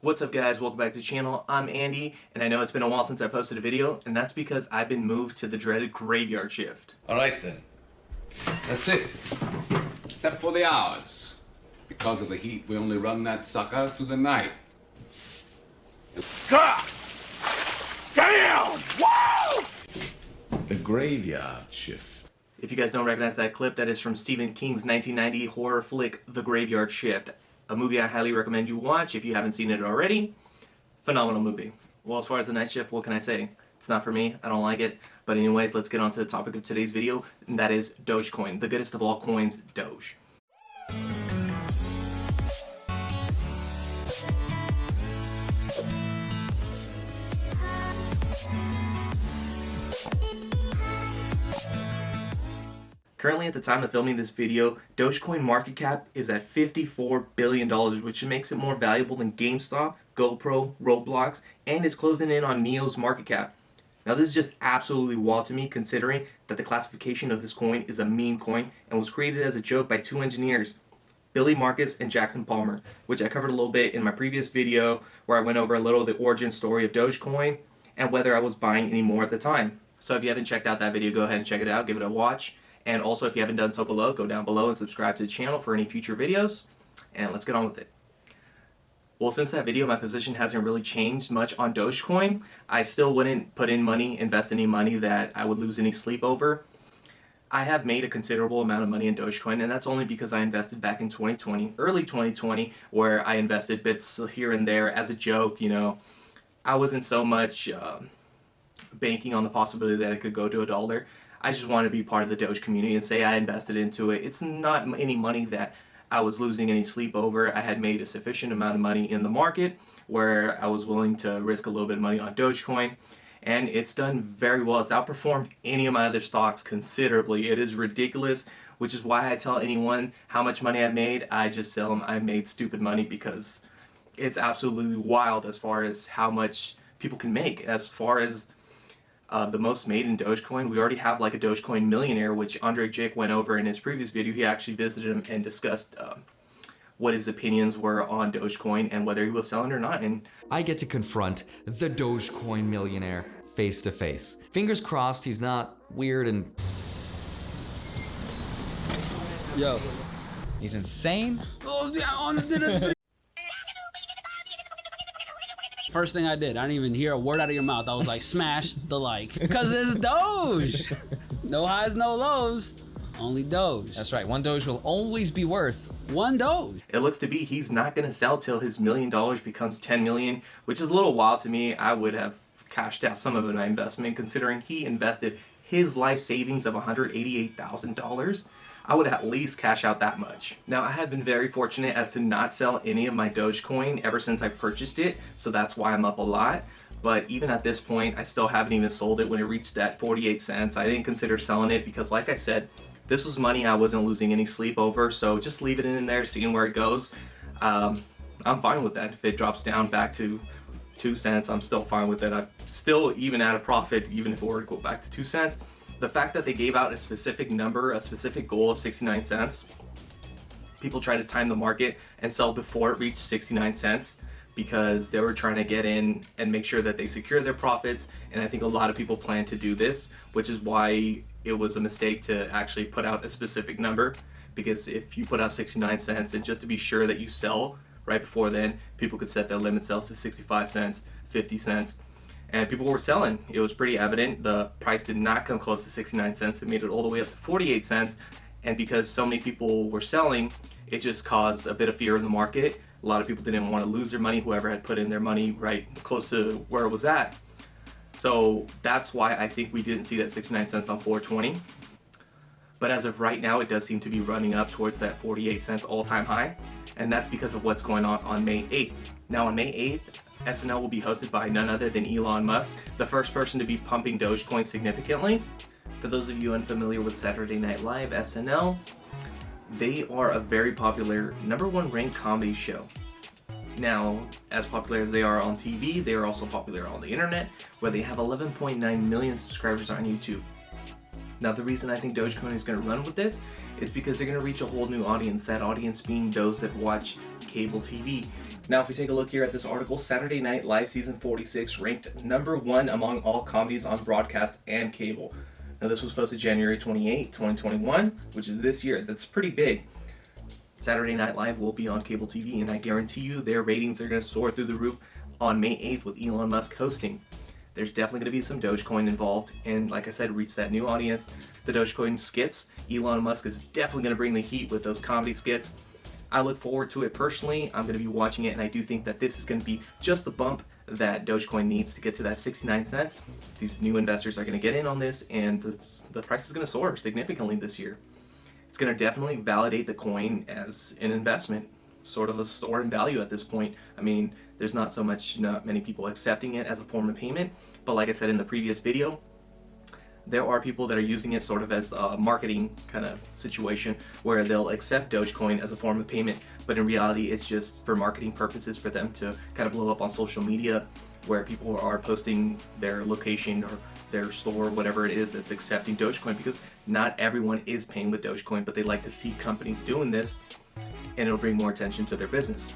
What's up guys, welcome back to the channel. I'm Andy, and I know it's been a while since I posted a video, and that's because I've been moved to the dreaded graveyard shift. Alright then. That's it. Except for the hours. Because of the heat, we only run that sucker through the night. God! Damn! Wow! The graveyard shift. If you guys don't recognize that clip, that is from Stephen King's 1990 horror flick, The Graveyard Shift. A movie I highly recommend you watch if you haven't seen it already. Phenomenal movie. Well, as far as the night shift, what can I say? It's not for me, I don't like it. But anyways, let's get on to the topic of today's video, and that is Dogecoin, the goodest of all coins, Doge. Currently, at the time of filming this video, Dogecoin market cap is at $54 billion, which makes it more valuable than GameStop, GoPro, Roblox, and is closing in on Neo's market cap. Now this is just absolutely wild to me, considering that the classification of this coin is a meme coin and was created as a joke by two engineers, Billy Marcus and Jackson Palmer, which I covered a little bit in my previous video where I went over a little of the origin story of Dogecoin and whether I was buying any more at the time. So if you haven't checked out that video, go ahead and check it out, give it a watch. And also, if you haven't done so below, go down below and subscribe to the channel for any future videos. And let's get on with it. Well, since that video, my position hasn't really changed much on Dogecoin. I still wouldn't put in money, invest any money that I would lose any sleep over. I have made a considerable amount of money in Dogecoin, and that's only because I invested back in 2020, early 2020, where I invested bits here and there as a joke, you know. I wasn't so much banking on the possibility that it could go to $1. I just want to be part of the Doge community and say I invested into it. It's not any money that I was losing any sleep over. I had made a sufficient amount of money in the market where I was willing to risk a little bit of money on Dogecoin, and it's done very well. It's outperformed any of my other stocks considerably. It is ridiculous, which is why I tell anyone how much money I've made. I just tell them I made stupid money because it's absolutely wild as far as how much people can make. As far as the most made in Dogecoin, we already have like a Dogecoin millionaire, which Andre Jake went over in his previous video. He actually visited him and discussed what his opinions were on Dogecoin and whether he was selling or not. And I get to confront the Dogecoin millionaire face to face. Fingers crossed he's not weird and... Yo. He's insane? First thing I did, I didn't even hear a word out of your mouth. I was like, smash the like. Because it's Doge. No highs, no lows. Only Doge. That's right, one Doge will always be worth one Doge. it looks to be he's not going to sell till his $1 million becomes 10 million, which is a little wild to me. I would have cashed out some of my investment considering he invested his life savings of $188,000. I would at least cash out that much. Now, I have been very fortunate as to not sell any of my Dogecoin ever since I purchased it, so that's why I'm up a lot. But even at this point, I still haven't even sold it when it reached that 48 cents. I didn't consider selling it because, like I said, this was money I wasn't losing any sleep over, so just leave it in there, seeing where it goes. I'm fine with that. If it drops down back to 2 cents, I'm still fine with it. I'm still even at a profit, even if it were to go back to 2 cents. The fact that they gave out a specific number, a specific goal of 69 cents, people try to time the market and sell before it reached 69 cents because they were trying to get in and make sure that they secure their profits. And I think a lot of people plan to do this, which is why it was a mistake to actually put out a specific number. Because if you put out 69 cents and just to be sure that you sell right before then, people could set their limit sales to 65 cents, 50 cents. And people were selling. It was pretty evident. The price did not come close to 69 cents. It made it all the way up to 48 cents. And because so many people were selling, it just caused a bit of fear in the market. A lot of people didn't want to lose their money, whoever had put in their money right close to where it was at. So that's why I think we didn't see that 69 cents on 420. But as of right now, it does seem to be running up towards that 48 cents all-time high. And that's because of what's going on May 8th. Now on May 8th, SNL will be hosted by none other than Elon Musk, the first person to be pumping Dogecoin significantly. For those of you unfamiliar with Saturday Night Live, SNL, they are a very popular #1 ranked comedy show. Now, as popular as they are on TV, they are also popular on the internet, where they have 11.9 million subscribers on YouTube. Now, the reason I think Dogecoin is going to run with this is because they're going to reach a whole new audience, that audience being those that watch cable TV. Now, if we take a look here at this article, Saturday Night Live Season 46 ranked number 1 among all comedies on broadcast and cable. Now, this was posted January 28, 2021, which is this year. That's pretty big. Saturday Night Live will be on cable TV, and I guarantee you their ratings are going to soar through the roof on May 8th with Elon Musk hosting. There's definitely going to be some Dogecoin involved, and like I said, reach that new audience. The Dogecoin skits, Elon Musk is definitely going to bring the heat with those comedy skits. I look forward to it personally. I'm going to be watching it, and I do think that this is going to be just the bump that Dogecoin needs to get to that 69 cents. These new investors are going to get in on this, and the price is going to soar significantly this year. It's going to definitely validate the coin as an investment, sort of a store in value at this point. I mean, there's not many people accepting it as a form of payment, but like I said in the previous video, there are people that are using it sort of as a marketing kind of situation where they'll accept Dogecoin as a form of payment, but in reality it's just for marketing purposes for them to kind of blow up on social media, where people are posting their location or their store, whatever it is that's accepting Dogecoin, because not everyone is paying with Dogecoin, but they like to see companies doing this, and it'll bring more attention to their business.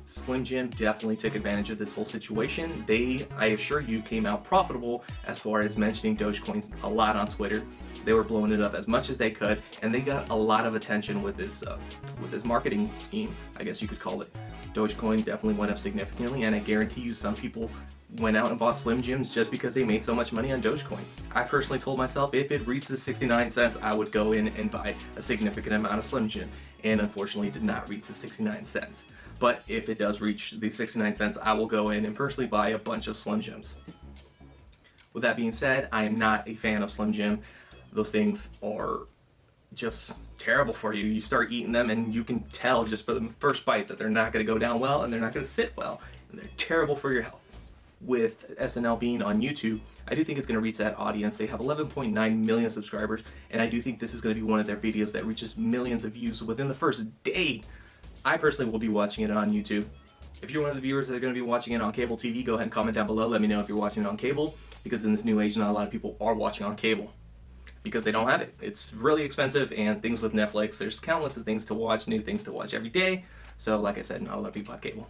Slim Jim definitely took advantage of this whole situation. They, I assure you, came out profitable as far as mentioning Dogecoins a lot on Twitter. They were blowing it up as much as they could, and they got a lot of attention with this marketing scheme, I guess you could call it. Dogecoin definitely went up significantly, and I guarantee you some people went out and bought Slim Jims just because they made so much money on Dogecoin. I personally told myself if it reached the 69 cents, I would go in and buy a significant amount of Slim Jim, and unfortunately it did not reach the 69 cents. But if it does reach the 69 cents, I will go in and personally buy a bunch of Slim Jims. With that being said, I am not a fan of Slim Jim. Those things are just terrible for you. You start eating them and you can tell just for the first bite that they're not going to go down well and they're not going to sit well. And they're terrible for your health. With SNL being on YouTube, I do think it's going to reach that audience. They have 11.9 million subscribers, and I do think this is going to be one of their videos that reaches millions of views within the first day. I personally will be watching it on YouTube. If you're one of the viewers that are going to be watching it on cable TV, go ahead and comment down below. Let me know if you're watching it on cable, because in this new age, not a lot of people are watching on cable because they don't have it. It's really expensive, and things with Netflix, there's countless of things to watch, new things to watch every day. So like I said, not a lot of people have cable.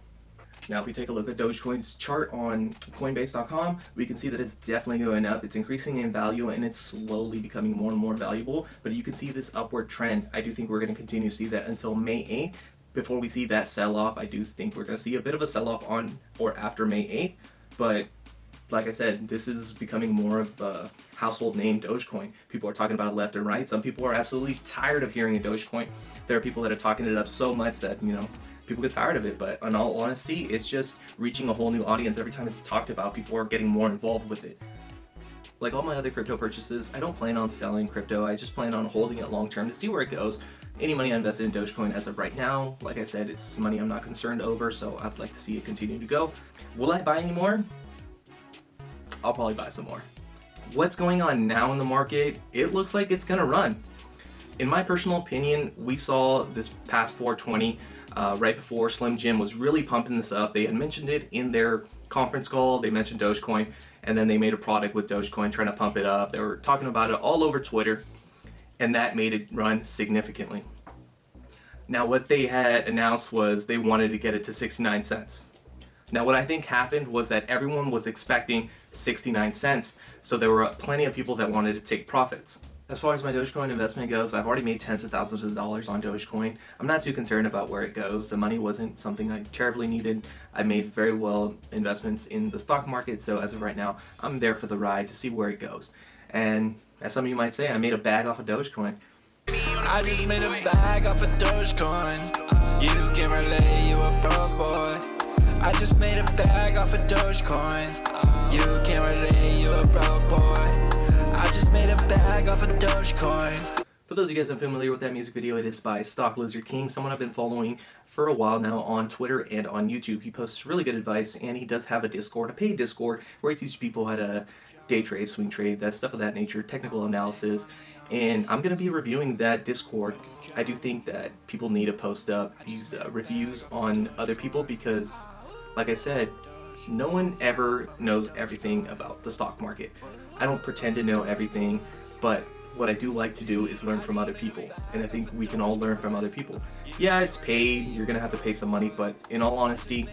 Now, if we take a look at Dogecoin's chart on Coinbase.com, we can see that it's definitely going up. It's increasing in value, and it's slowly becoming more and more valuable. But you can see this upward trend. I do think we're going to continue to see that until May 8th. Before we see that sell-off, I do think we're going to see a bit of a sell-off on or after May 8th. But like I said, this is becoming more of a household name, Dogecoin. People are talking about it left and right. Some people are absolutely tired of hearing a Dogecoin. There are people that are talking it up so much that, people get tired of it. But in all honesty, it's just reaching a whole new audience. Every time it's talked about, people are getting more involved with it. Like all my other crypto purchases, I don't plan on selling crypto. I just plan on holding it long term to see where it goes. Any money I invested in Dogecoin as of right now, like I said, it's money I'm not concerned over, so I'd like to see it continue to go. Will I buy any more? I'll probably buy some more. What's going on now in the market? It looks like it's gonna run. In my personal opinion, we saw this past 420 right before Slim Jim was really pumping this up. They had mentioned it in their conference call. They mentioned Dogecoin, and then they made a product with Dogecoin trying to pump it up. They were talking about it all over Twitter, and that made it run significantly. Now, what they had announced was they wanted to get it to 69 cents. Now, what I think happened was that everyone was expecting 69 cents, so there were plenty of people that wanted to take profits. As far as my Dogecoin investment goes, I've already made tens of thousands of dollars on Dogecoin. I'm not too concerned about where it goes. The money wasn't something I terribly needed. I made very well investments in the stock market, so as of right now, I'm there for the ride to see where it goes. And as some of you might say, I made a bag off of Dogecoin. I just made a bag off of Dogecoin. You can relate, you a broke boy. I just made a bag off of Dogecoin. You can relate, you a broke boy. I just made a bag off of Dogecoin. For those of you guys unfamiliar with that music video, it is by Stock Lizard King, someone I've been following for a while now on Twitter and on YouTube. He posts really good advice, and he does have a Discord, a paid Discord, where he teaches people how to day trade, swing trade, that stuff of that nature, technical analysis. And I'm going to be reviewing that Discord. I do think that people need to post up these reviews on other people because, like I said, no one ever knows everything about the stock market. I don't pretend to know everything, but what I do like to do is learn from other people, and I think we can all learn from other people. Yeah, it's paid, you're gonna have to pay some money, but in all honesty,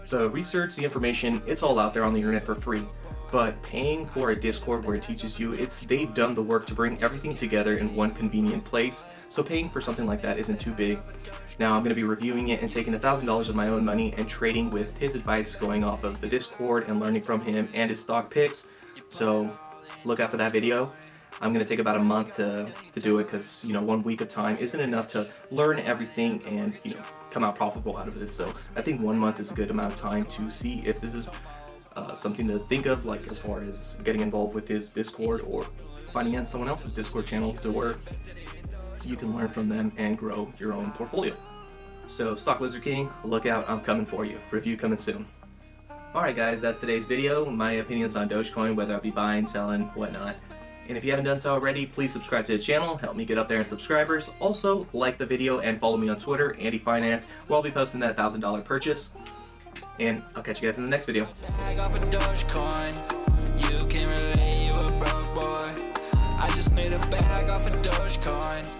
the research, the information, it's all out there on the internet for free. But paying for a Discord where it teaches you, they've done the work to bring everything together in one convenient place, so paying for something like that isn't too big. Now I'm going to be reviewing it and taking $1,000 of my own money and trading with his advice, going off of the Discord and learning from him and his stock picks. So look out for that video. I'm going to take about a month to do it, because 1 week of time isn't enough to learn everything and come out profitable out of this. So I think 1 month is a good amount of time to see if this is something to think of, like as far as getting involved with his Discord or finding out someone else's Discord channel to where you can learn from them and grow your own portfolio. So Stock Lizard King, look out, I'm coming for you. Review coming soon. Alright guys, that's today's video. My opinions on Dogecoin, whether I be buying, selling, whatnot. And if you haven't done so already, please subscribe to the channel, help me get up there in subscribers. Also, like the video and follow me on Twitter, Andy Finance, where I'll be posting that $1,000 purchase. And I'll catch you guys in the next video. Bag off a Dogecoin. You can't relate, you a broke boy. I just made a bag off a Dogecoin.